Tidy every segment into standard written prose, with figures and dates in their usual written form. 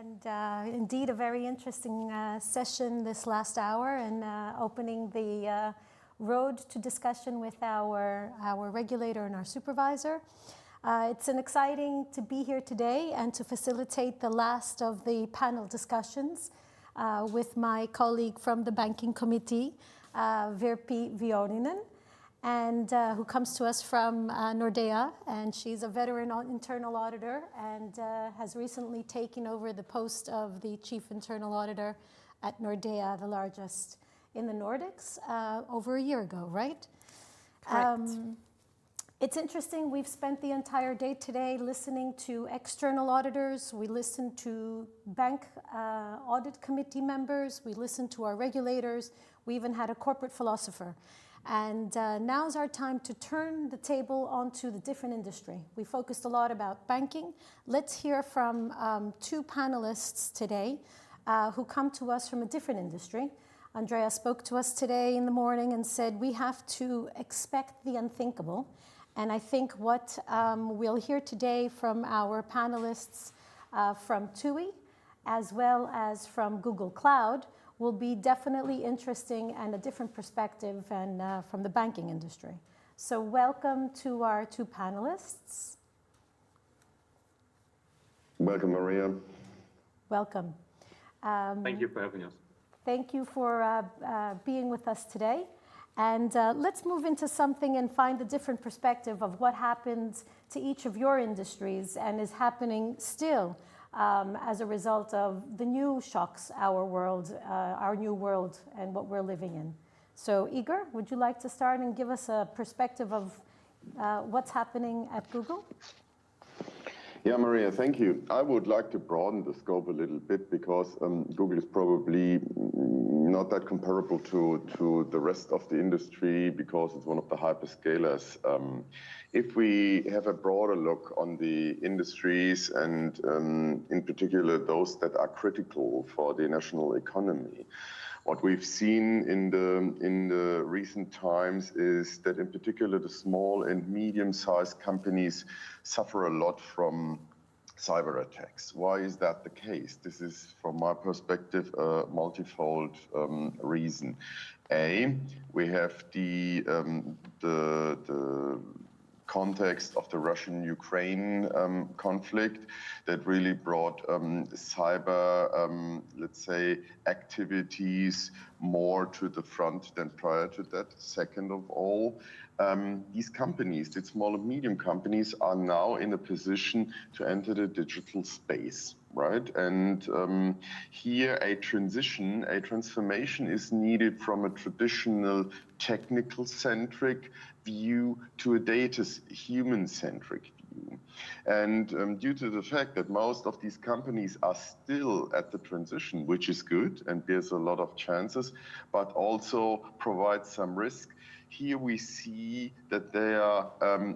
And indeed, a very interesting session this last hour, and opening the road to discussion with our regulator and our supervisor. It's an exciting to be here today and to facilitate the last of the panel discussions with my colleague from the Banking Committee, Virpi Vuorinen, and who comes to us from Nordea, and she's a veteran internal auditor and has recently taken over the post of the Chief Internal Auditor at Nordea, the largest in the Nordics, over a year ago, right? Correct. It's interesting, we've spent the entire day today listening to external auditors, we listened to bank audit committee members, we listened to our regulators, we even had a corporate philosopher. And now's our time to turn the table onto the different industry. We focused a lot about banking. Let's hear from two panelists today who come to us from a different industry. Andrea spoke to us today in the morning and said we have to expect the unthinkable. And I think what we'll hear today from our panelists from TUI, as well as from Google Cloud, will be definitely interesting and a different perspective and from the banking industry. So welcome to our two panelists. Welcome, Maria. Welcome. Thank you for having us. Thank you for being with us today. And let's move into something and find a different perspective of what happened to each of your industries and is happening still as a result of the new shocks our world, our new world, and what we're living in. So Igor, would you like to start and give us a perspective of what's happening at Google? Yeah, Maria, thank you. I would like to broaden the scope a little bit because Google is probably not that comparable to the rest of the industry because it's one of the hyperscalers. If we have a broader look on the industries and in particular those that are critical for the national economy, what we've seen in the recent times is that in particular the small and medium-sized companies suffer a lot from cyber attacks. Why is that the case? This is, from my perspective, a multifold reason. A, we have the context of the Russian-Ukraine conflict that really brought cyber, let's say, activities more to the front than prior to that. Second of all, these companies, the small and medium companies, are now in a position to enter the digital space, right? And here a transformation is needed from a traditional technical-centric view to a data human-centric view. And due to the fact that most of these companies are still at the transition, which is good and there's a lot of chances, but also provides some risk, here we see that they are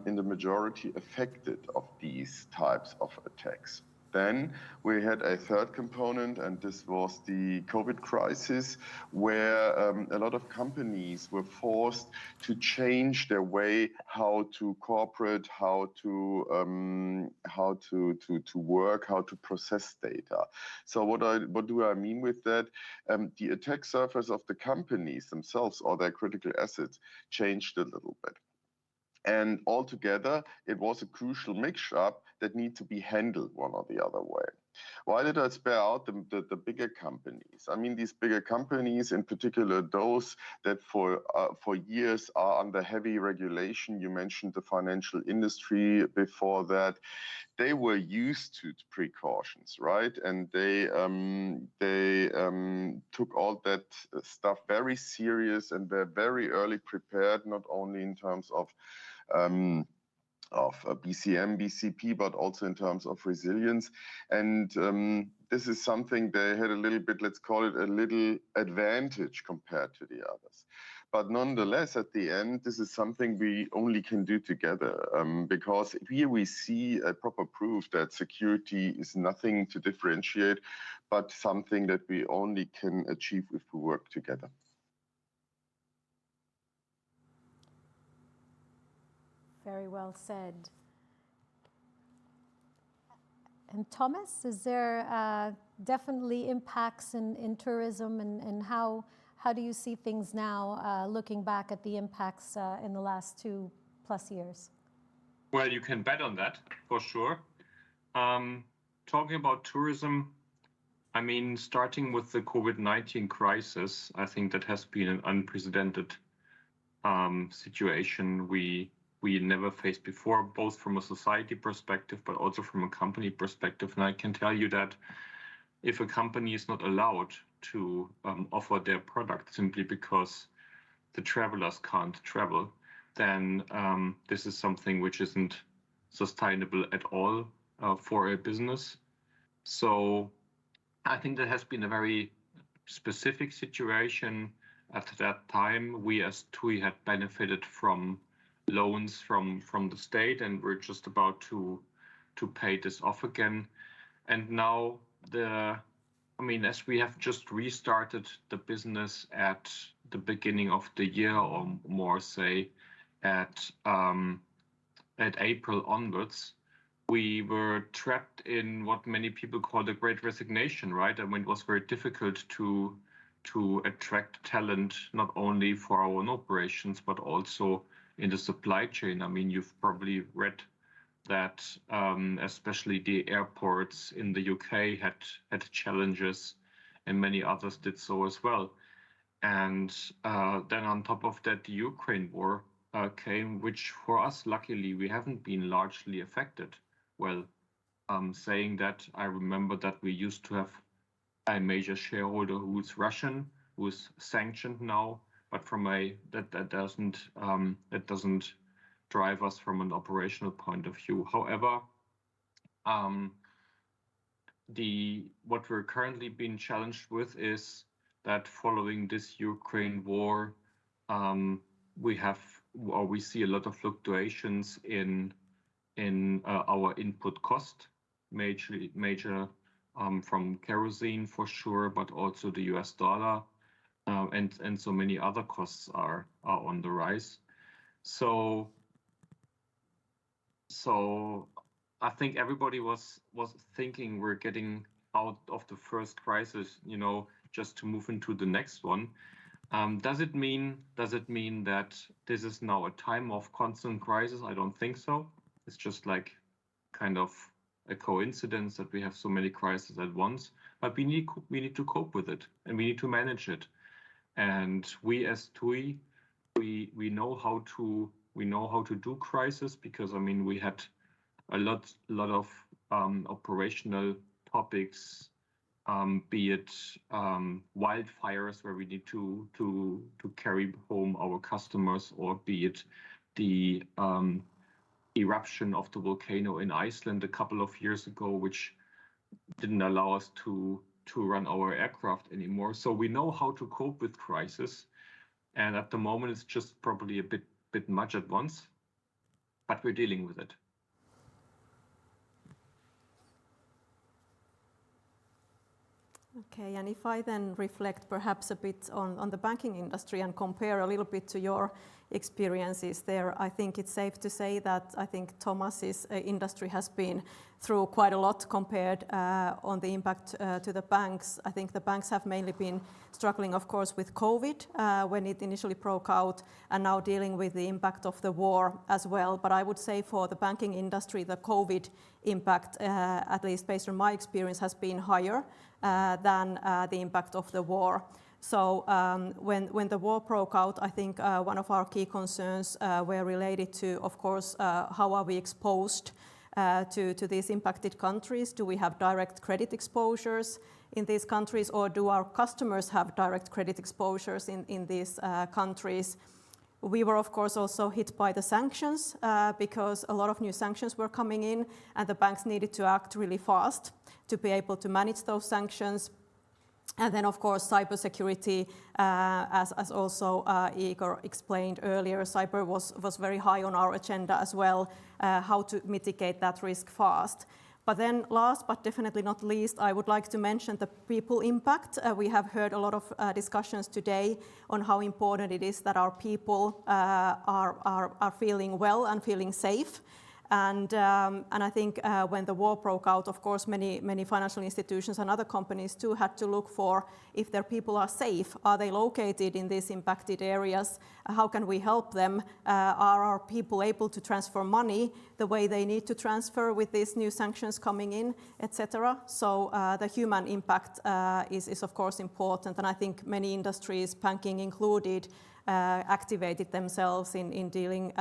in the majority affected of these types of attacks. Then we had a third component, and this was the COVID crisis, where a lot of companies were forced to change their way how to cooperate, how to work, how to process data. So what do I mean with that? The attack surface of the companies themselves or their critical assets changed a little bit. And altogether, it was a crucial mix-up that need to be handled one or the other way. Why did I spare out the bigger companies? I mean, these bigger companies, in particular those that for years are under heavy regulation. You mentioned the financial industry before that. They were used to precautions, right? And they took all that stuff very serious and they're very early prepared, not only in terms of BCM, BCP, but also in terms of resilience. And this is something they had a little bit, let's call it a little advantage compared to the others. But nonetheless, at the end, this is something we only can do together because here we see a proper proof that security is nothing to differentiate, but something that we only can achieve if we work together. Very well said. And Thomas, is there definitely impacts in tourism, and how do you see things now, looking back at the impacts in the last 2+ years? Well, you can bet on that for sure. Talking about tourism, I mean, starting with the COVID-19 crisis, I think that has been an unprecedented situation we never faced before, both from a society perspective, but also from a company perspective. And I can tell you that if a company is not allowed to offer their product simply because the travelers can't travel, then this is something which isn't sustainable at all for a business. So I think that has been a very specific situation. At that time, we as TUI had benefited from loans from the state, and we're just about to pay this off again. And now as we have just restarted the business at the beginning of the year, or more say at April onwards, we were trapped in what many people call the Great Resignation, right? I mean, it was very difficult to attract talent, not only for our own operations, but also in the supply chain. I mean, you've probably read that especially the airports in the UK had challenges, and many others did so as well. And then on top of that, the Ukraine war came, which for us, luckily, we haven't been largely affected. Well, saying that, I remember that we used to have a major shareholder who's Russian, who's sanctioned now, but that doesn't drive us from an operational point of view. However, what we're currently being challenged with is that following this Ukraine war, we see a lot of fluctuations in our input cost, major from kerosene for sure, but also the US dollar, and so many other costs are on the rise. So I think everybody was thinking we're getting out of the first crisis, just to move into the next one. Does it mean that this is now a time of constant crisis? I don't think so. It's just like kind of a coincidence that we have so many crises at once. But we need to cope with it, and we need to manage it. And we as TUI, we know how to do crisis, because I mean we had a lot of operational topics, be it wildfires where we need to carry home our customers, or be it the eruption of the volcano in Iceland a couple of years ago, which didn't allow us to run our aircraft anymore. So we know how to cope with crisis, and at the moment it's just probably a bit much at once, but we're dealing with it. Okay, and if I then reflect perhaps a bit on the banking industry and compare a little bit to your experiences there, I think it's safe to say that I think Thomas's industry has been through quite a lot compared on the impact to the banks. I think the banks have mainly been struggling, of course, with COVID when it initially broke out, and now dealing with the impact of the war as well. But I would say for the banking industry, the COVID impact, at least based on my experience, has been higher than the impact of the war. So when the war broke out, I think one of our key concerns were related to, of course, how are we exposed to these impacted countries? Do we have direct credit exposures in these countries, or do our customers have direct credit exposures in these countries? We were, of course, also hit by the sanctions because a lot of new sanctions were coming in, and the banks needed to act really fast to be able to manage those sanctions. And then, of course, cybersecurity, as also Igor explained earlier, cyber was very high on our agenda as well, how to mitigate that risk fast. But then last but definitely not least, I would like to mention the people impact. We have heard a lot of discussions today on how important it is that our people are feeling well and feeling safe. And I think when the war broke out, of course, many financial institutions and other companies too had to look for if their people are safe. Are they located in these impacted areas? How can we help them? Are our people able to transfer money the way they need to transfer with these new sanctions coming in, etc.? So the human impact is of course important, and I think many industries, banking included, activated themselves in dealing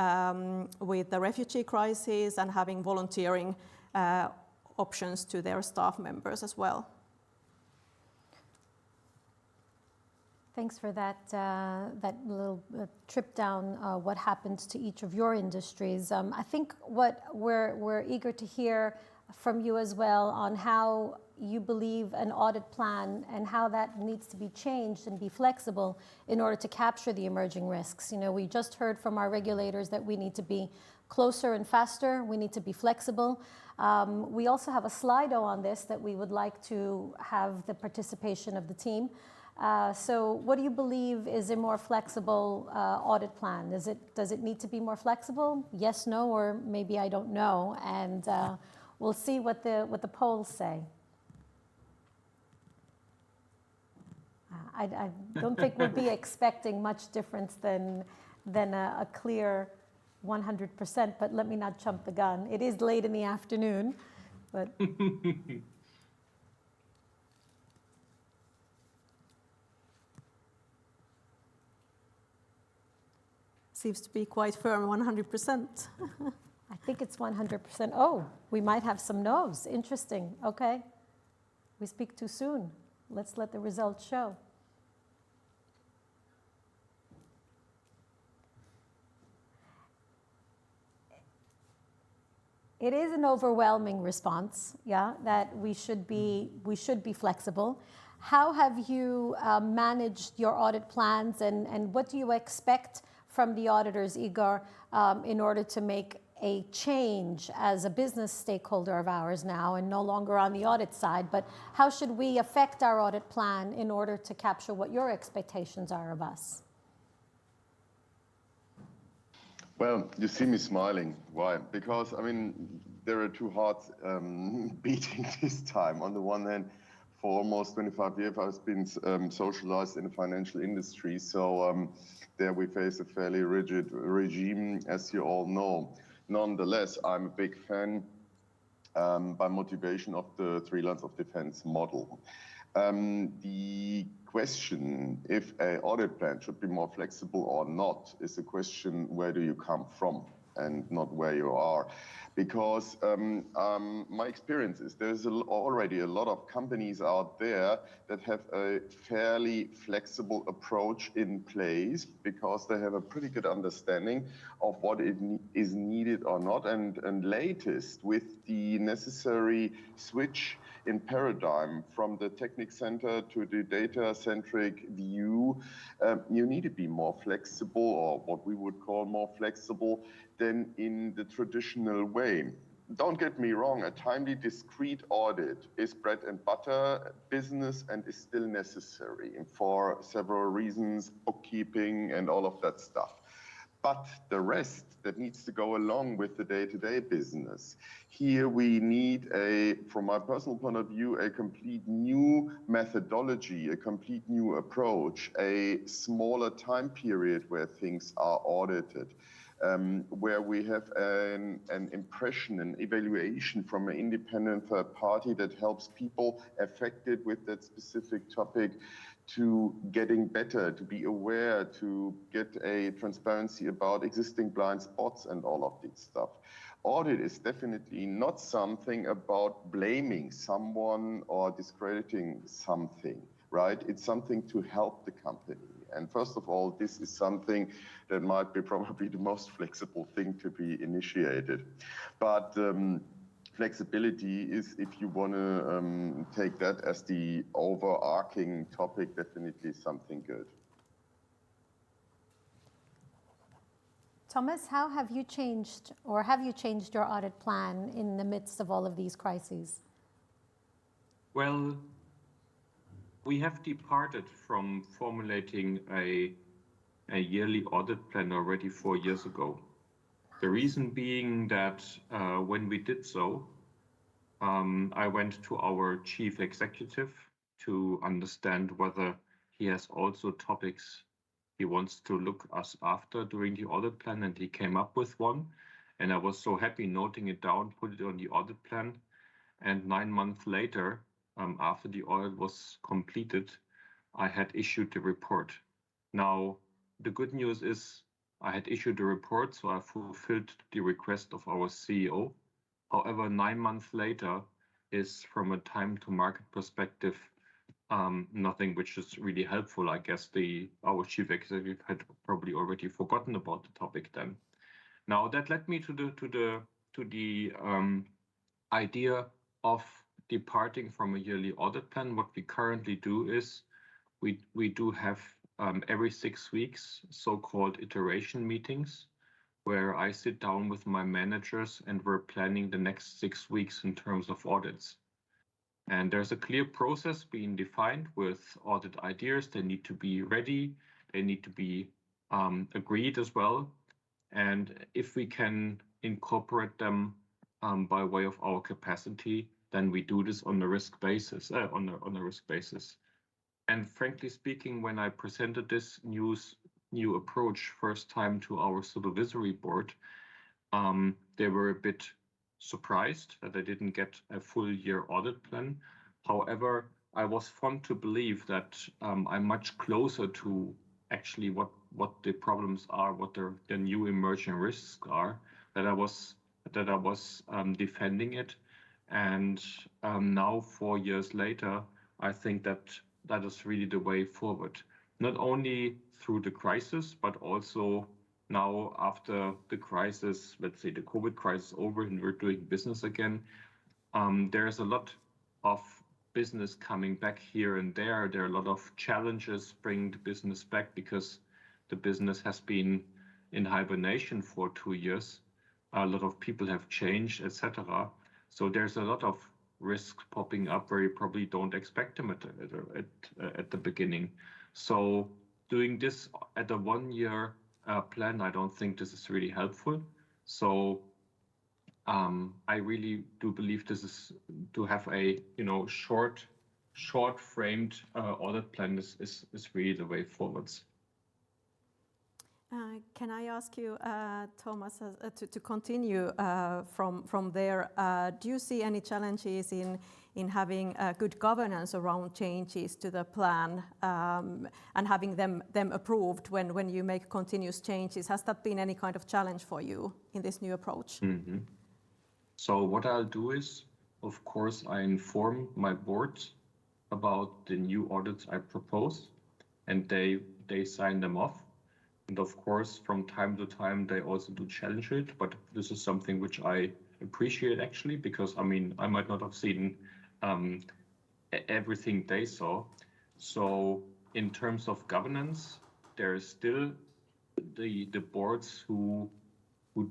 with the refugee crisis and having volunteering options to their staff members as well. Thanks for that little trip down what happens to each of your industries. I think what we're eager to hear from you as well on how you believe an audit plan and how that needs to be changed and be flexible in order to capture the emerging risks. You know, we just heard from our regulators that we need to be closer and faster. We need to be flexible. We also have a Slido on this that we would like to have the participation of the team. So what do you believe is a more flexible audit plan? Does it need to be more flexible? Yes, no, or maybe I don't know. And we'll see what the polls say. I don't think we'll be expecting much difference than a clear 100%, but let me not jump the gun. It is late in the afternoon, but... Seems to be quite firm, 100%. I think it's 100%. Oh, we might have some no's. Interesting. Okay. We speak too soon. Let's let the results show. It is an overwhelming response, yeah, that we should be flexible. How have you managed your audit plans, and what do you expect from the auditors, Igor, in order to make a change as a business stakeholder of ours now and no longer on the audit side? But how should we affect our audit plan in order to capture what your expectations are of us? Well, you see me smiling. Why? Because, I mean, there are two hearts beating this time. On the one hand, for almost 25 years, I've been socialized in the financial industry. So there we face a fairly rigid regime, as you all know. Nonetheless, I'm a big fan by motivation of the three lines of defense model. The question if an audit plan should be more flexible or not is a question, where do you come from and not where you are? Because my experience is there's already a lot of companies out there that have a fairly flexible approach in place because they have a pretty good understanding of what is needed or not. And latest, with the necessary switch in paradigm from the technic center to the data-centric view, you need to be more flexible, or what we would call more flexible than in the traditional way. Don't get me wrong, a timely, discrete audit is bread and butter business and is still necessary for several reasons, bookkeeping and all of that stuff. But the rest that needs to go along with the day-to-day business, here we need from my personal point of view, a complete new methodology, a complete new approach, a smaller time period where things are audited, where we have an impression, an evaluation from an independent third party that helps people affected with that specific topic to getting better, to be aware, to get a transparency about existing blind spots and all of this stuff. Audit is definitely not something about blaming someone or discrediting something, right? It's something to help the company. And first of all, this is something that might be probably the most flexible thing to be initiated. But flexibility is, if you want to take that as the overarching topic, definitely something good. Thomas, how have you changed, or have you changed your audit plan in the midst of all of these crises? Well, we have departed from formulating a yearly audit plan already 4 years ago. The reason being that when we did so, I went to our chief executive to understand whether he has also topics he wants to look us after during the audit plan, and he came up with one. And I was so happy noting it down, put it on the audit plan. And 9 months later, after the audit was completed, I had issued the report. Now, the good news is I had issued the report, so I fulfilled the request of our CEO. However, 9 months later is, from a time to market perspective, nothing which is really helpful. I guess our chief executive had probably already forgotten about the topic then. Now that led me to the idea of departing from a yearly audit plan. What we currently do is we do have every 6 weeks so-called iteration meetings, where I sit down with my managers and we're planning the next 6 weeks in terms of audits. And there's a clear process being defined with audit ideas. They need to be ready. They need to be agreed as well. And if we can incorporate them by way of our capacity, then we do this on a risk basis. And frankly speaking, when I presented this new approach first time to our supervisory board, they were a bit surprised that I didn't get a full year audit plan. However, I was fond to believe that I'm much closer to actually what the problems are, what the new emerging risks are, that I was defending it. And now, 4 years later, I think that is really the way forward. Not only through the crisis, but also now after the crisis, let's say the COVID crisis over and we're doing business again, there's a lot of business coming back here and there. There are a lot of challenges bringing the business back because the business has been in hibernation for 2 years. A lot of people have changed, etc. So there's a lot of risks popping up where you probably don't expect them at the beginning. So doing this at a 1 year plan, I don't think this is really helpful. So I really do believe this is to have a short framed audit plan is really the way forwards. Can I ask you, Thomas, to continue from there? Do you see any challenges in having good governance around changes to the plan and having them approved when you make continuous changes? Has that been any kind of challenge for you in this new approach? Mm-hmm. So what I'll do is, of course, I inform my board about the new audits I propose, and they sign them off. And of course, from time to time, they also do challenge it. But this is something which I appreciate actually, because I mean, I might not have seen everything they saw. So in terms of governance, there is still the boards who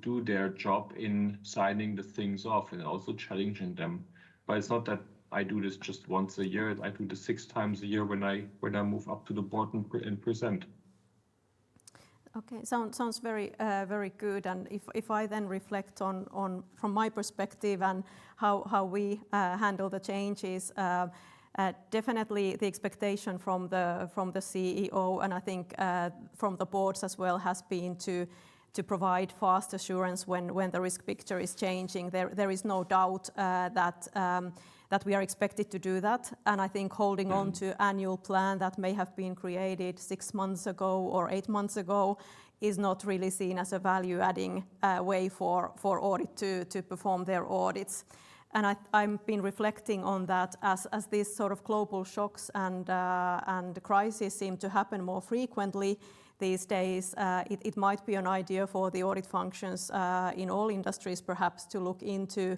do their job in signing the things off and also challenging them. But it's not that I do this just once a year. I do this 6 times a year when I move up to the board and present. Okay, sounds very good. And if I then reflect on from my perspective and how we handle the changes, definitely the expectation from the CEO and I think from the boards as well has been to provide fast assurance when the risk picture is changing. There is no doubt that we are expected to do that. And I think holding on to annual plan that may have been created 6 months ago or 8 months ago is not really seen as a value-adding way for audit to perform their audits. And I've been reflecting on that as these sort of global shocks and crises seem to happen more frequently these days. It might be an idea for the audit functions in all industries perhaps to look into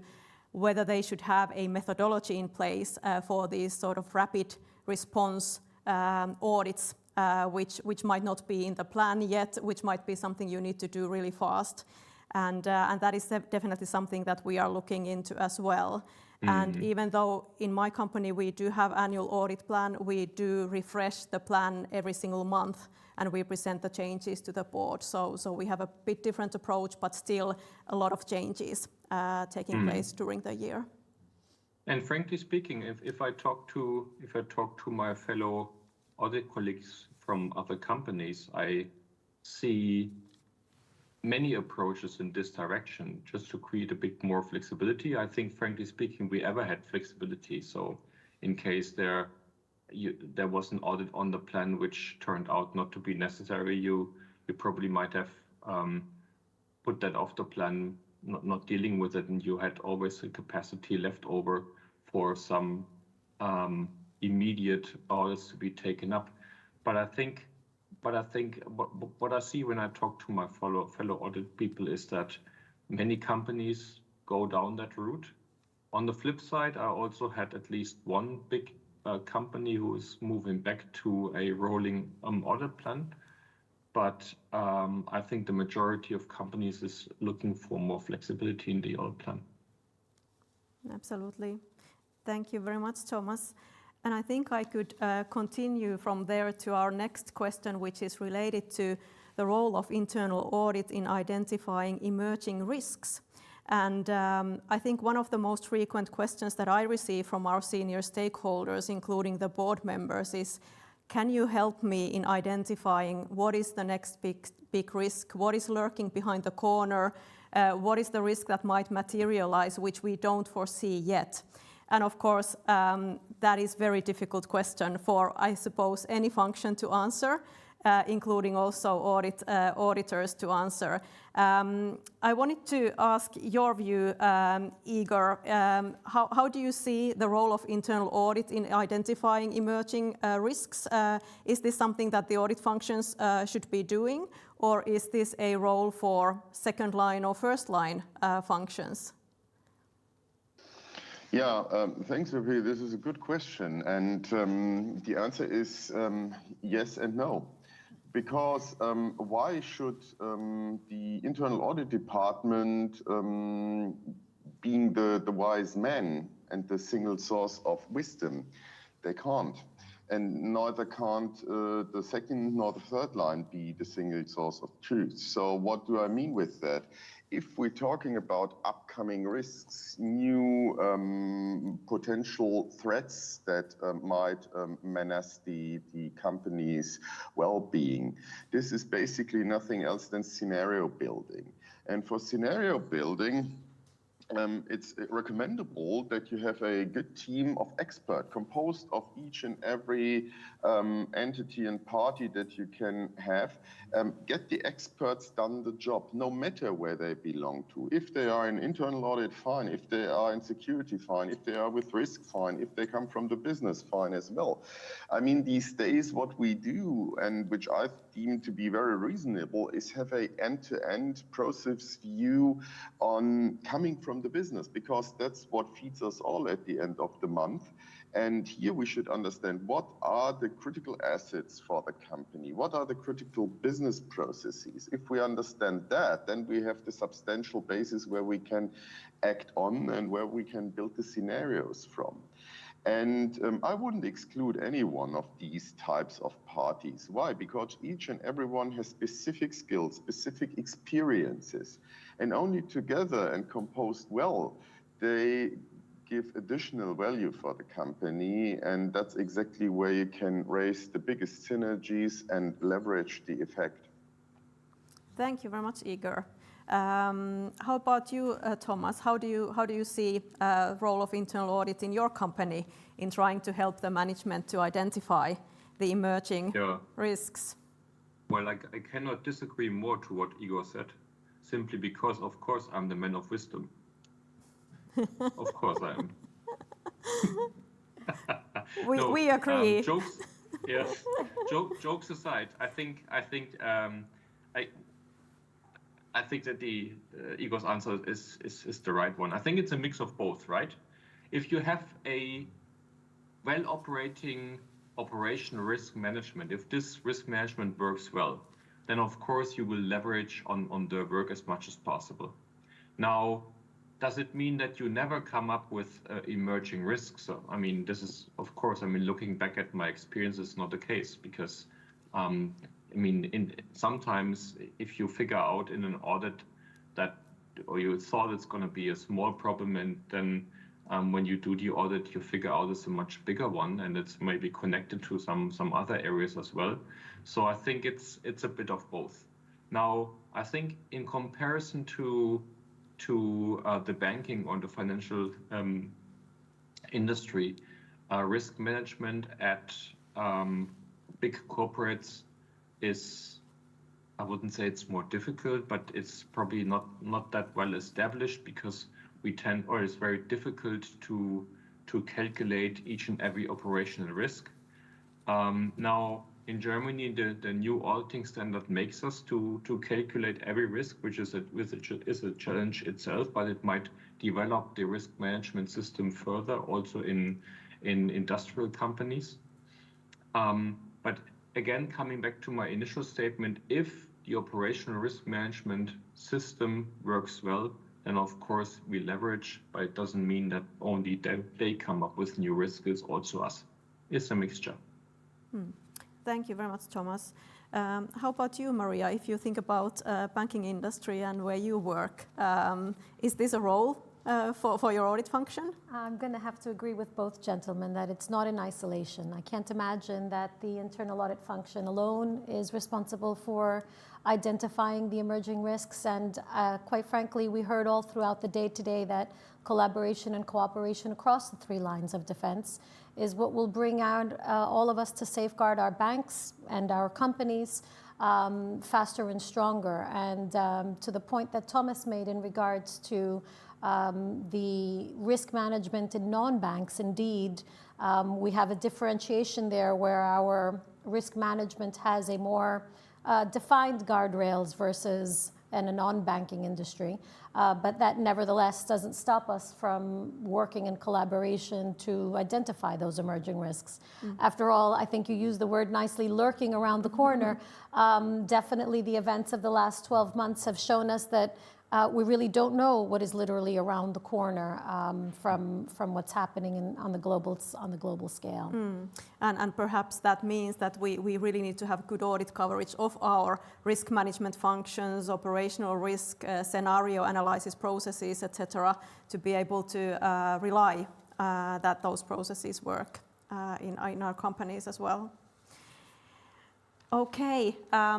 whether they should have a methodology in place for these sort of rapid response audits, which might not be in the plan yet, which might be something you need to do really fast. And that is definitely something that we are looking into as well. And even though in my company we do have annual audit plan, we do refresh the plan every single month and we present the changes to the board. So we have a bit different approach, but still a lot of changes taking place during the year. And frankly speaking, if I talk to my fellow audit colleagues from other companies, I see many approaches in this direction just to create a bit more flexibility. I think, frankly speaking, we ever had flexibility. So in case there was an audit on the plan which turned out not to be necessary, you probably might have put that off the plan, not dealing with it, and you had always a capacity left over for some immediate audits to be taken up. But I think what I see when I talk to my fellow audit people is that many companies go down that route. On the flip side, I also had at least one big company who is moving back to a rolling audit plan. But I think the majority of companies is looking for more flexibility in the audit plan. Absolutely. Thank you very much, Thomas. And I think I could continue from there to our next question, which is related to the role of internal audit in identifying emerging risks. And I think one of the most frequent questions that I receive from our senior stakeholders, including the board members, is, can you help me in identifying what is the next big risk? What is lurking behind the corner? What is the risk that might materialize, which we don't foresee yet? And of course, that is a very difficult question for, I suppose, any function to answer, including also auditors to answer. I wanted to ask your view, Igor. How do you see the role of internal audit in identifying emerging risks? Is this something that the audit functions should be doing, or is this a role for second line or first line functions? Yeah, thanks, Sophie. This is a good question. And the answer is yes and no. Because why should the internal audit department, being the wise man and the single source of wisdom, they can't. And neither can't the second nor the third line be the single source of truth. So what do I mean with that? If we're talking about upcoming risks, new potential threats that might menace the company's well-being, this is basically nothing else than scenario building. And for scenario building, it's recommendable that you have a good team of experts composed of each and every entity and party that you can have. Get the experts done the job, no matter where they belong to. If they are in internal audit, fine. If they are in security, fine. If they are with risk, fine. If they come from the business, fine as well. I mean, these days what we do, and which I deem to be very reasonable, is have a end-to-end process view on coming from the business, because that's what feeds us all at the end of the month. And here we should understand what are the critical assets for the company, what are the critical business processes. If we understand that, then we have the substantial basis where we can act on and where we can build the scenarios from. And I wouldn't exclude any one of these types of parties. Why? Because each and everyone has specific skills, specific experiences, and only together and composed well, they give additional value for the company. And that's exactly where you can raise the biggest synergies and leverage the effect. Thank you very much, Igor. How about you, Thomas? How do you see the role of internal audit in your company in trying to help the management to identify the emerging risks? Well, I cannot disagree more to what Igor said, simply because, of course, I'm the man of wisdom. Of course I am. We agree. Jokes, yes. Jokes aside, I think that the Igor's answer is the right one. I think it's a mix of both, right? If you have a well-operating operational risk management, if this risk management works well, then of course you will leverage on the work as much as possible. Now, does it mean that you never come up with emerging risks? So, I mean, this is, of course, I mean, looking back at my experience, it's not the case because, I mean, sometimes if you figure out in an audit that, or you thought it's going to be a small problem, and then when you do the audit, you figure out it's a much bigger one, and it's maybe connected to some other areas as well. So I think it's a bit of both. Now, I think in comparison to the banking or the financial industry, risk management at big corporates is, I wouldn't say it's more difficult, but it's probably not that well established because we tend, or it's very difficult to calculate each and every operational risk. Now, in Germany, the new auditing standard makes us to calculate every risk, which is a challenge itself, but it might develop the risk management system further also in industrial companies. But again, coming back to my initial statement, if the operational risk management system works well, then of course we leverage, but it doesn't mean that only they come up with new risks, it's also us. It's a mixture. Thank you very much, Thomas. How about you, Maria? If you think about banking industry and where you work, is this a role for your audit function? I'm going to have to agree with both gentlemen that it's not in isolation. I can't imagine that the internal audit function alone is responsible for identifying the emerging risks. And quite frankly, we heard all throughout the day today that collaboration and cooperation across the three lines of defense is what will bring out all of us to safeguard our banks and our companies faster and stronger. And to the point that Thomas made in regards to the risk management in non-banks, indeed, we have a differentiation there where our risk management has a more defined guardrails versus in a non-banking industry. But that nevertheless doesn't stop us from working in collaboration to identify those emerging risks. After all, I think you used the word nicely, lurking around the corner. Definitely the events of the last 12 months have shown us that we really don't know what is literally around the corner from what's happening on the global scale. And perhaps that means that we really need to have good audit coverage of our risk management functions, operational risk, scenario analysis processes, etc., to be able to rely that those processes work in our companies as well. Okay,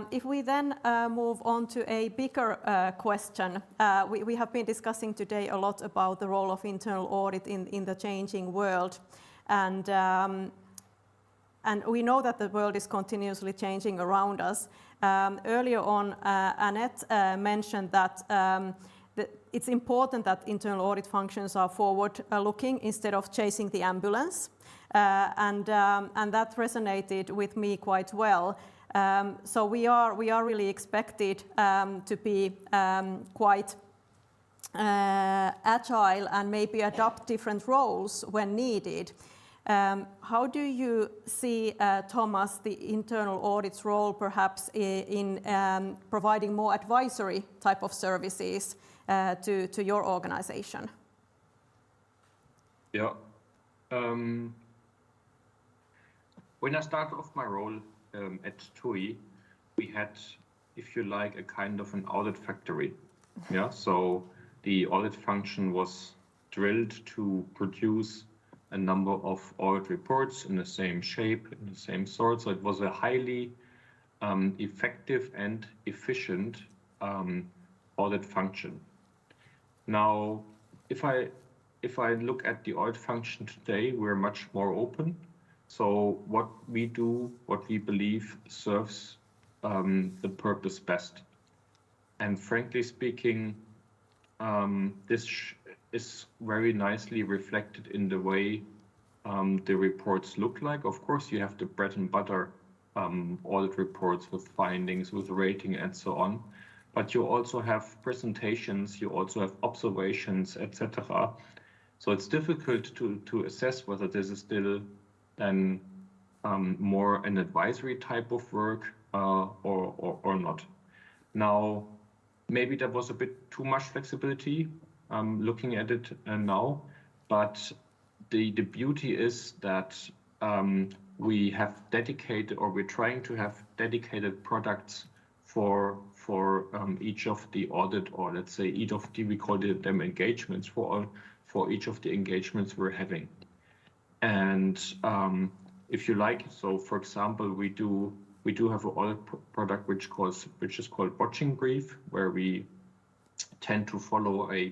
if we then move on to a bigger question, we have been discussing today a lot about the role of internal audit in the changing world, and we know that the world is continuously changing around us. Earlier on, Annette mentioned that it's important that internal audit functions are forward-looking instead of chasing the ambulance, and that resonated with me quite well. So we are really expected to be quite agile and maybe adopt different roles when needed. How do you see, Thomas, the internal audit's role perhaps in providing more advisory type of services to your organization? Yeah. When I started off my role at TUI, we had, if you like, a kind of an audit factory. Yeah. So the audit function was drilled to produce a number of audit reports in the same shape, in the same sort. So it was a highly effective and efficient audit function. Now, if I look at the audit function today, we're much more open. So what we do, what we believe serves the purpose best. And frankly speaking, this is very nicely reflected in the way the reports look like. Of course, you have the bread and butter audit reports with findings, with rating, and so on. But you also have presentations, you also have observations, etc. So it's difficult to assess whether this is still then more an advisory type of work or not. Now, maybe there was a bit too much flexibility looking at it now, but the beauty is that we have dedicated, or we're trying to have dedicated products for each of the audit, or let's say each of the, we call them engagements, for each of the engagements we're having. And if you like, so for example, we do have an audit product which is called Watching Brief, where we tend to follow a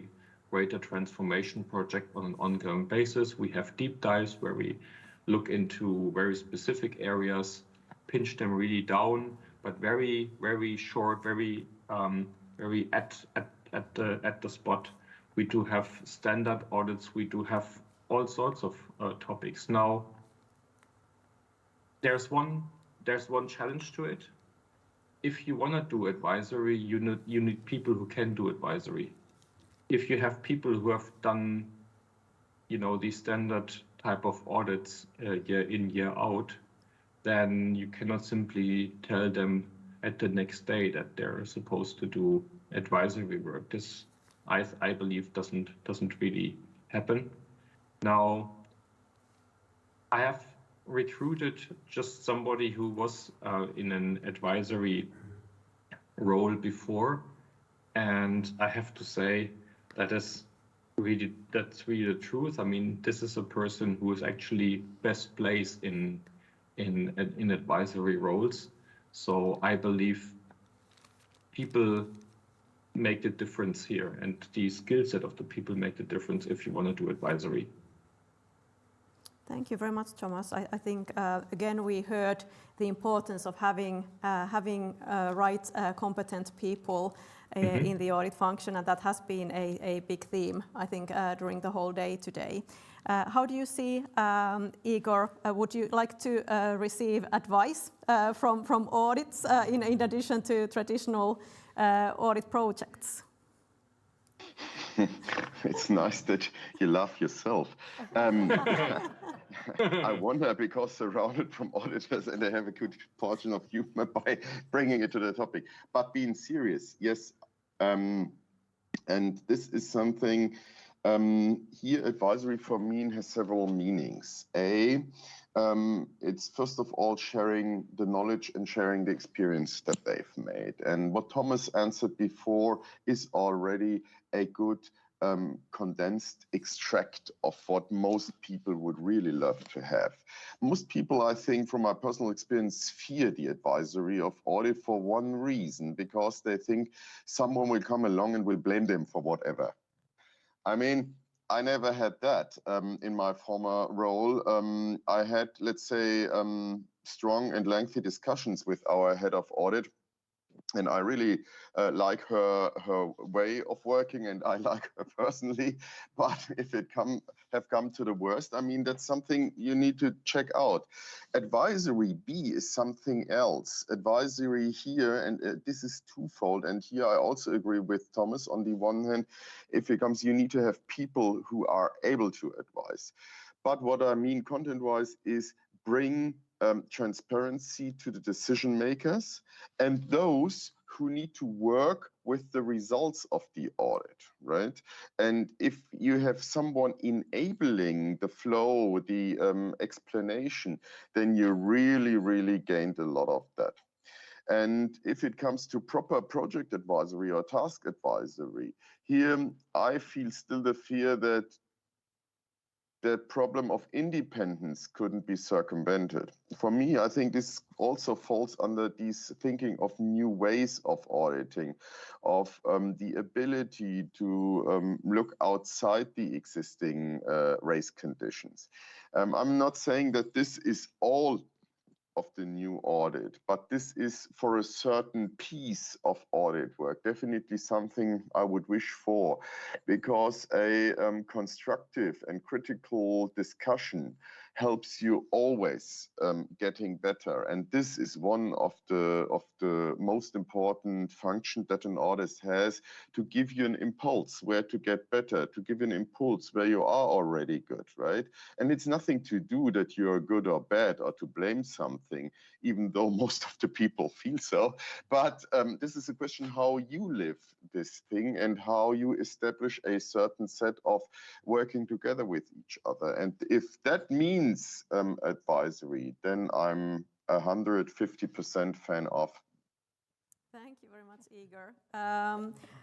greater transformation project on an ongoing basis. We have deep dives where we look into very specific areas, pinch them really down, but very, very short, very at the spot. We do have standard audits. We do have all sorts of topics. Now, there's one challenge to it. If you want to do advisory, you need people who can do advisory. If you have people who have done, the standard type of audits year in, year out, then you cannot simply tell them at the next day that they're supposed to do advisory work. This, I believe, doesn't really happen. Now, I have recruited just somebody who was in an advisory role before, and I have to say that's really the truth. I mean, this is a person who is actually best placed in advisory roles. So I believe people make the difference here, and the skill set of the people make the difference if you want to do advisory. Thank you very much, Thomas. I think, again, we heard the importance of having right competent people in the audit function, and that has been a big theme, I think, during the whole day today. How do you see, Igor, would you like to receive advice from audits in addition to traditional audit projects? It's nice that you laugh yourself. I wonder, because surrounded from auditors and they have a good portion of humor by bringing it to the topic. But being serious, yes. And this is something, here advisory for me has several meanings. It's first of all sharing the knowledge and sharing the experience that they've made. And what Thomas answered before is already a good condensed extract of what most people would really love to have. Most people, I think, from my personal experience, fear the advisory of audit for one reason, because they think someone will come along and will blame them for whatever. I mean, I never had that in my former role. I had, let's say, strong and lengthy discussions with our head of audit. And I really like her way of working, and I like her personally. But if it have come to the worst, I mean, that's something you need to check out. Advisory B is something else. Advisory here, and this is twofold. And here I also agree with Thomas. On the one hand, if it comes, you need to have people who are able to advise. But what I mean content-wise is bring transparency to the decision makers and those who need to work with the results of the audit, right? And if you have someone enabling the flow, the explanation, then you really gained a lot of that. And if it comes to proper project advisory or task advisory, here I feel still the fear that the problem of independence couldn't be circumvented. For me, I think this also falls under this thinking of new ways of auditing, of the ability to look outside the existing race conditions. I'm not saying that this is all of the new audit, but this is for a certain piece of audit work, definitely something I would wish for, because a constructive and critical discussion helps you always getting better. And this is one of the most important functions that an audit has, to give you an impulse where to get better, to give an impulse where you are already good, right? And it's nothing to do that you are good or bad or to blame something, even though most of the people feel so. But this is a question how you live this thing and how you establish a certain set of working together with each other. And if that means advisory, then I'm 150% fan of. Thank you very much, Igor.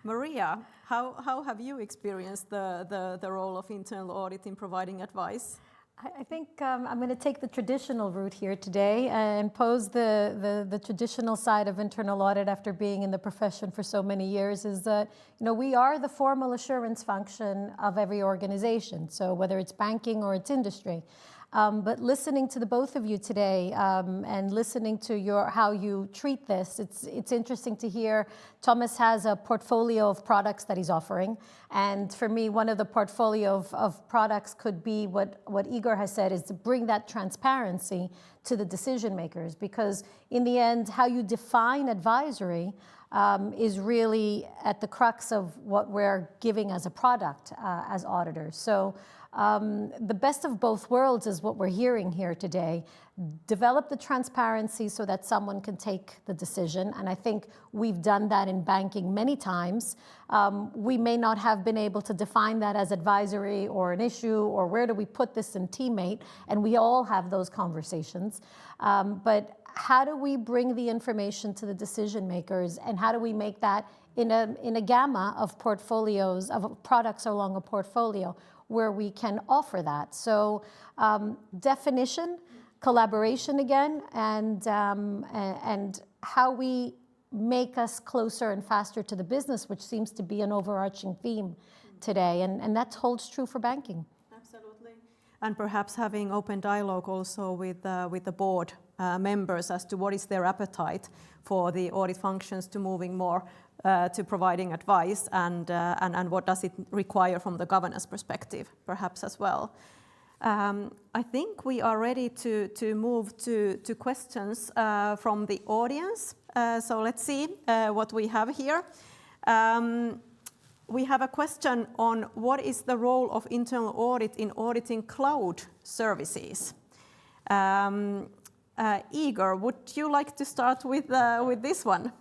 Maria, how have you experienced the role of internal audit in providing advice? I think I'm going to take the traditional route here today and pose the traditional side of internal audit after being in the profession for so many years, is that, you know, we are the formal assurance function of every organization, so whether it's banking or it's industry. But listening to the both of you today and listening to how you treat this, it's interesting to hear Thomas has a portfolio of products that he's offering. And for me, one of the portfolio of products could be what Igor has said, is to bring that transparency to the decision makers. Because in the end, how you define advisory is really at the crux of what we're giving as a product as auditors. So the best of both worlds is what we're hearing here today. Develop the transparency so that someone can take the decision. And I think we've done that in banking many times. We may not have been able to define that as advisory or an issue, or where do we put this in teammate? And we all have those conversations. But how do we bring the information to the decision makers, and how do we make that in a gamma of portfolios, of products along a portfolio, where we can offer that? So definition, collaboration again, and how we make us closer and faster to the business, which seems to be an overarching theme today, and that holds true for banking. Absolutely. And perhaps having open dialogue also with the board members as to what is their appetite for the audit functions to moving more to providing advice, and what does it require from the governance perspective, perhaps as well. I think we are ready to move to questions from the audience. So let's see what we have here. We have a question on what is the role of internal audit in auditing cloud services. Igor, would you like to start with this one?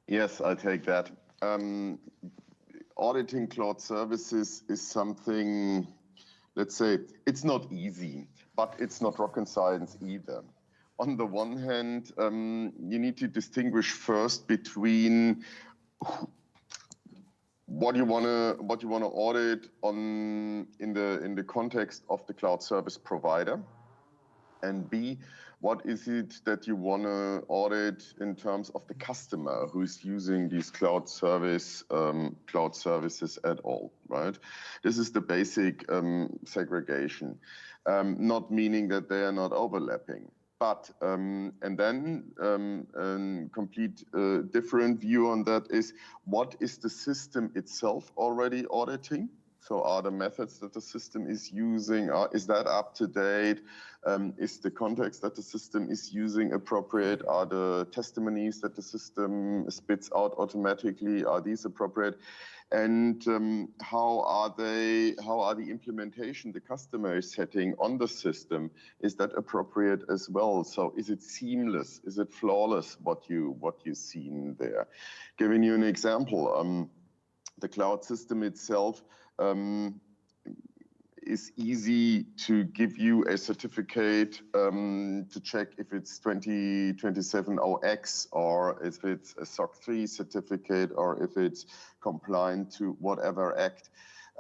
Yes, I'll take that. Auditing cloud services is something, let's say, it's not easy, but it's not rocket science either. On the one hand, you need to distinguish first between what you want to audit in the context of the cloud service provider, and B, what is it that you want to audit in terms of the customer who is using these cloud services at all, right? This is the basic segregation, not meaning that they are not overlapping. But, and then a complete different view on that is, what is the system itself already auditing? So are the methods that the system is using, is that up to date? Is the context that the system is using appropriate? Are the testimonies that the system spits out automatically, are these appropriate? And how are the implementation the customer is setting on the system, is that appropriate as well? So is it seamless? Is it flawless, what you seen there? Giving you an example, the cloud system itself is easy to give you a certificate to check if it's 20270X, or if it's a SOC 3 certificate, or if it's compliant to whatever act.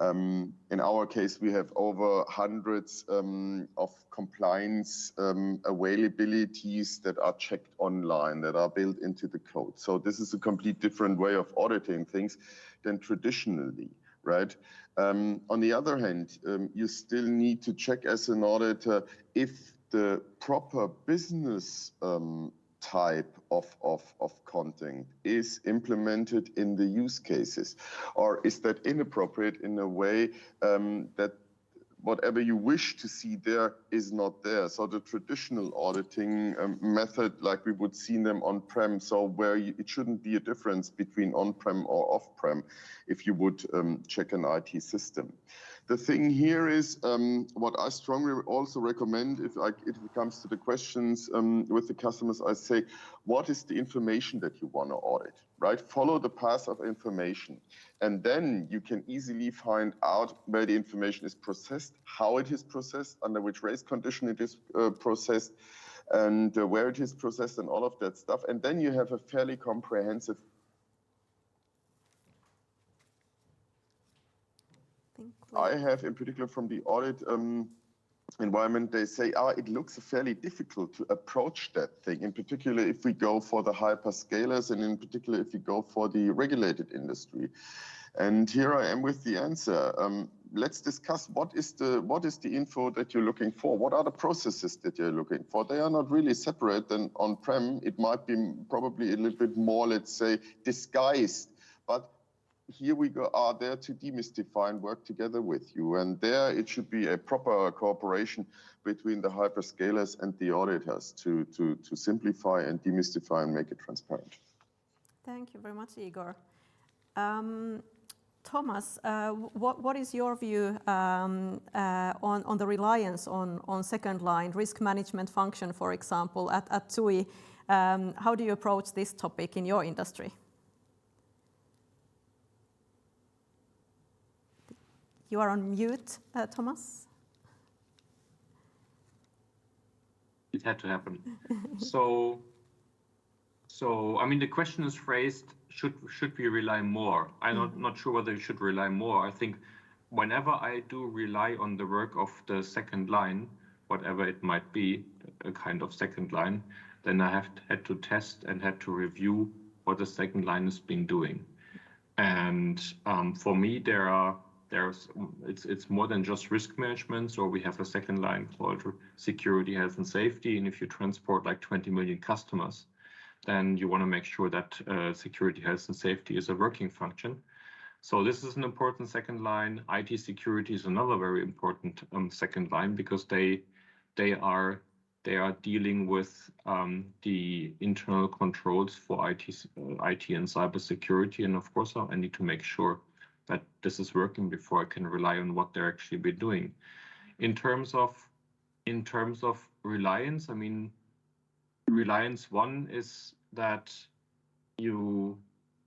In our case, we have over hundreds of compliance availabilities that are checked online, that are built into the code. So this is a complete different way of auditing things than traditionally, right? On the other hand, you still need to check as an auditor if the proper business type of content is implemented in the use cases, or is that inappropriate in a way that whatever you wish to see there is not there. So the traditional auditing method, like we would see them on-prem, so where it shouldn't be a difference between on-prem or off-prem if you would check an IT system. The thing here is what I strongly also recommend if it comes to the questions with the customers, I say, what is the information that you want to audit, right? Follow the path of information. And then you can easily find out where the information is processed, how it is processed, under which race condition it is processed, and where it is processed and all of that stuff. And then you have a fairly comprehensive I have, in particular from the audit environment, they say, it looks fairly difficult to approach that thing, in particular if we go for the hyperscalers and in particular if we go for the regulated industry. And here I am with the answer. Let's discuss what is the info that you're looking for? What are the processes that you're looking for? They are not really separate than on-prem. It might be probably a little bit more, let's say, disguised, but here we are there to demystify and work together with you. And there it should be a proper cooperation between the hyperscalers and the auditors to simplify and demystify and make it transparent. Thank you very much, Igor. Thomas, what is your view on the reliance on second line risk management function, for example, at TUI? How do you approach this topic in your industry? You are on mute, Thomas. It had to happen. So I mean, the question is phrased: should we rely more? I'm not sure whether we should rely more. I think whenever I do rely on the work of the second line, whatever it might be, a kind of second line, then I had to test and had to review what the second line has been doing. And for me, it's more than just risk management. So we have a second line called security, health and safety. And if you transport like 20 million customers, then you want to make sure that security, health and safety is a working function. So this is an important second line. IT security is another very important second line because they are dealing with the internal controls for IT and cybersecurity. And of course, I need to make sure that this is working before I can rely on what they're actually be doing. In terms of reliance, I mean, reliance one is that you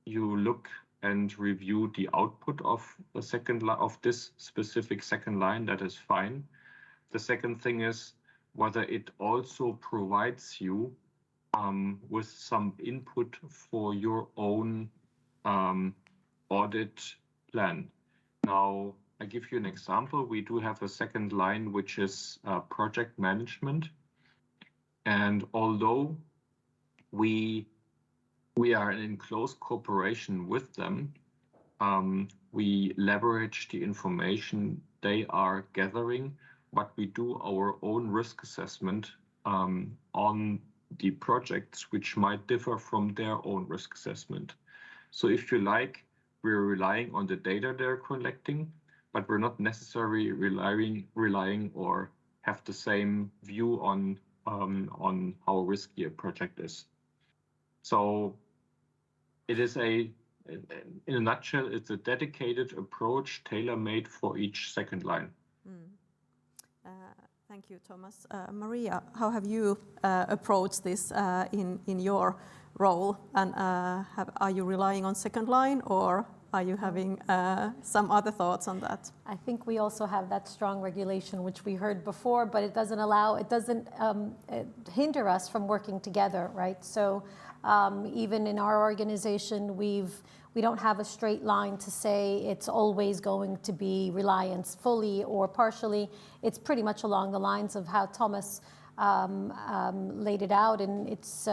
look and review the output of the second line of this specific second line. That is fine. The second thing is whether it also provides you with some input for your own audit plan. Now, I give you an example. We do have a second line, which is project management. And although we are in close cooperation with them, we leverage the information they are gathering, but we do our own risk assessment on the projects, which might differ from their own risk assessment. So if you like, we're relying on the data they're collecting, but we're not necessarily relying or have the same view on how risky a project is. So it is in a nutshell, it's a dedicated approach tailor-made for each second line. Thank you, Thomas. Maria, how have you approached this in your role? And are you relying on second line, or are you having some other thoughts on that? I think we also have that strong regulation, which we heard before, but it doesn't hinder us from working together, right? So even in our organization, we don't have a straight line to say it's always going to be reliance fully or partially. It's pretty much along the lines of how Thomas laid it out, and it's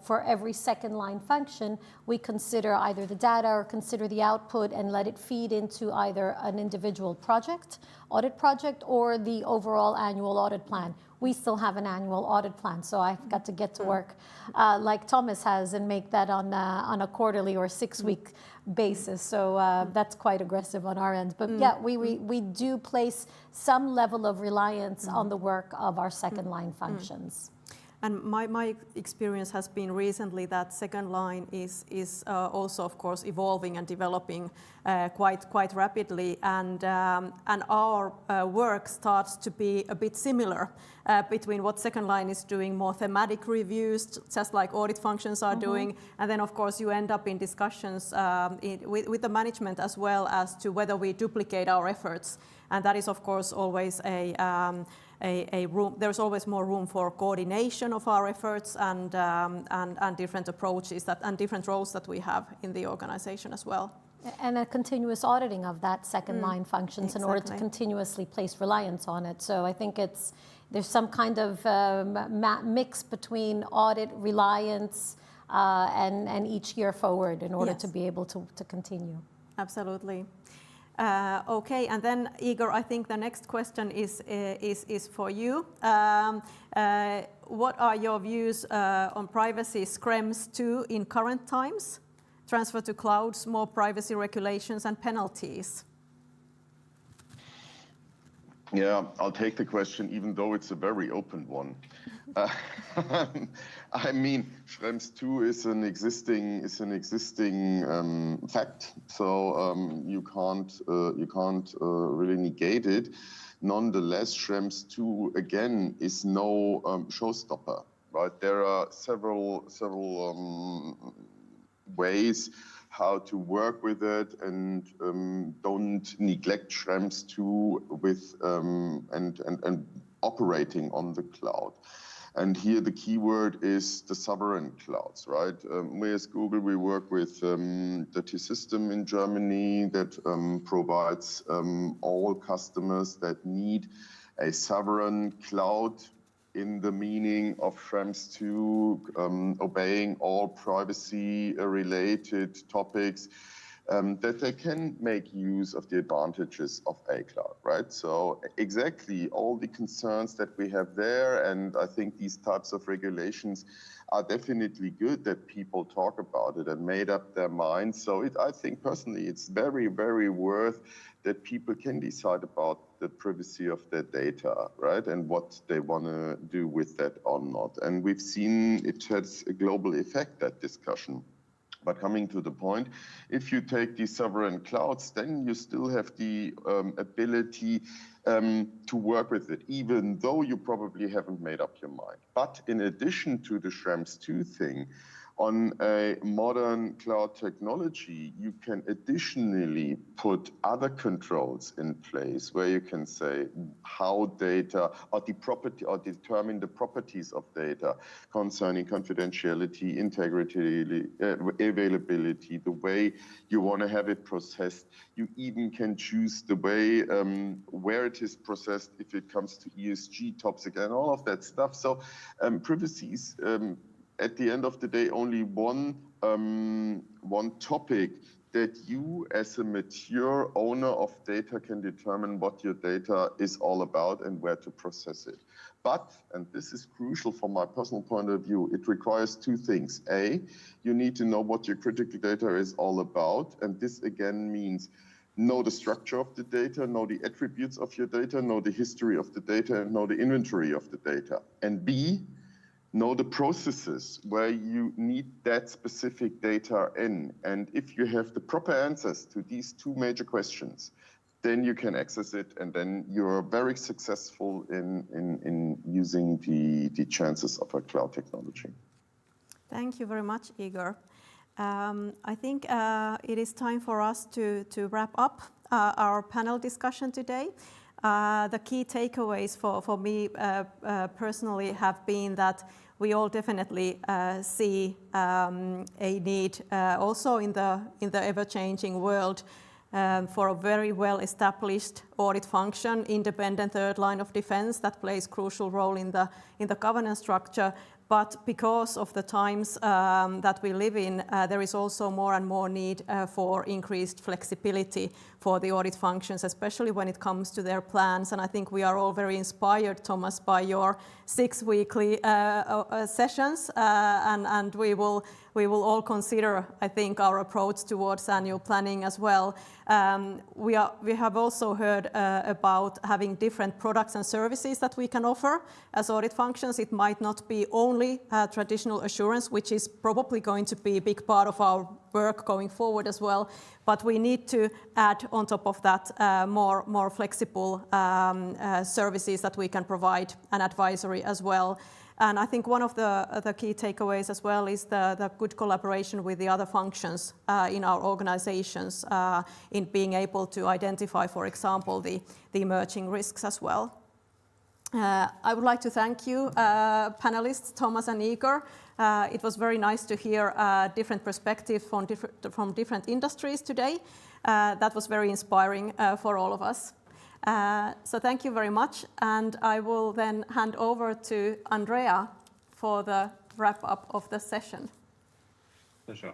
for every second line function, we consider either the data or consider the output and let it feed into either an individual audit project, or the overall annual audit plan. We still have an annual audit plan, so I've got to get to work like Thomas has and make that on a quarterly or 6-week basis. So that's quite aggressive on our end. But yeah, we do place some level of reliance on the work of our second line functions. And my experience has been recently that second line is also, of course, evolving and developing quite rapidly, and our work starts to be a bit similar between what second line is doing, more thematic reviews, just like audit functions are doing, and then of course you end up in discussions with the management as well as to whether we duplicate our efforts, and that is of course always a room. There's always more room for coordination of our efforts and different approaches and different roles that we have in the organization as well. And a continuous auditing of that second line functions in order to continuously place reliance on it. So I think there's some kind of mix between audit, reliance, and each year forward in order to be able to continue. Absolutely. Okay, and then Igor, I think the next question is for you. What are your views on privacy Schrems 2 in current times? Transfer to clouds, more privacy regulations and penalties. Yeah, I'll take the question, even though it's a very open one. I mean, Schrems 2 is an existing fact, so you can't really negate it. Nonetheless, Schrems 2 again is no showstopper, right? There are several ways how to work with it, and don't neglect Schrems 2 with and operating on the cloud. And here the keyword is the sovereign clouds, right? We as Google, we work with the T-System in Germany that provides all customers that need a sovereign cloud in the meaning of Schrems 2, obeying all privacy-related topics, that they can make use of the advantages of a cloud, right? So exactly all the concerns that we have there, and I think these types of regulations are definitely good that people talk about it and made up their minds. So I think personally it's very, very worth that people can decide about the privacy of their data, right? And what they want to do with that or not. And we've seen it has a global effect, that discussion. But coming to the point, if you take these sovereign clouds, then you still have the ability to work with it, even though you probably haven't made up your mind. But in addition to the Schrems 2 thing, on a modern cloud technology, you can additionally put other controls in place where you can say how data or the property or determine the properties of data concerning confidentiality, integrity, availability, the way you want to have it processed. You even can choose the way where it is processed if it comes to ESG topics and all of that stuff. So privacy is at the end of the day, only one topic that you as a mature owner of data can determine what your data is all about and where to process it. But, and this is crucial from my personal point of view, it requires two things. A, you need to know what your critical data is all about. And this again means know the structure of the data, know the attributes of your data, know the history of the data, and know the inventory of the data. And B, know the processes where you need that specific data in. And if you have the proper answers to these two major questions, then you can access it, and then you're very successful in using the chances of a cloud technology. Thank you very much, Igor. I think it is time for us to wrap up our panel discussion today. The key takeaways for me personally have been that we all definitely see a need also in the ever-changing world for a very well-established audit function, independent third line of defense that plays crucial role in the governance structure. But because of the times that we live in, there is also more and more need for increased flexibility for the audit functions, especially when it comes to their plans. And I think we are all very inspired, Thomas, by your 6 weekly sessions, and we will all consider, I think, our approach towards annual planning as well. We have also heard about having different products and services that we can offer as audit functions. It might not be only traditional assurance, which is probably going to be a big part of our work going forward as well, but we need to add on top of that more flexible services that we can provide, and advisory as well. And I think one of the key takeaways as well is the good collaboration with the other functions in our organizations in being able to identify, for example, the emerging risks as well. I would like to thank you, panelists, Thomas and Igor. It was very nice to hear different perspectives from different industries today. That was very inspiring for all of us. So thank you very much, and I will then hand over to Andrea for the wrap-up of the session. For sure.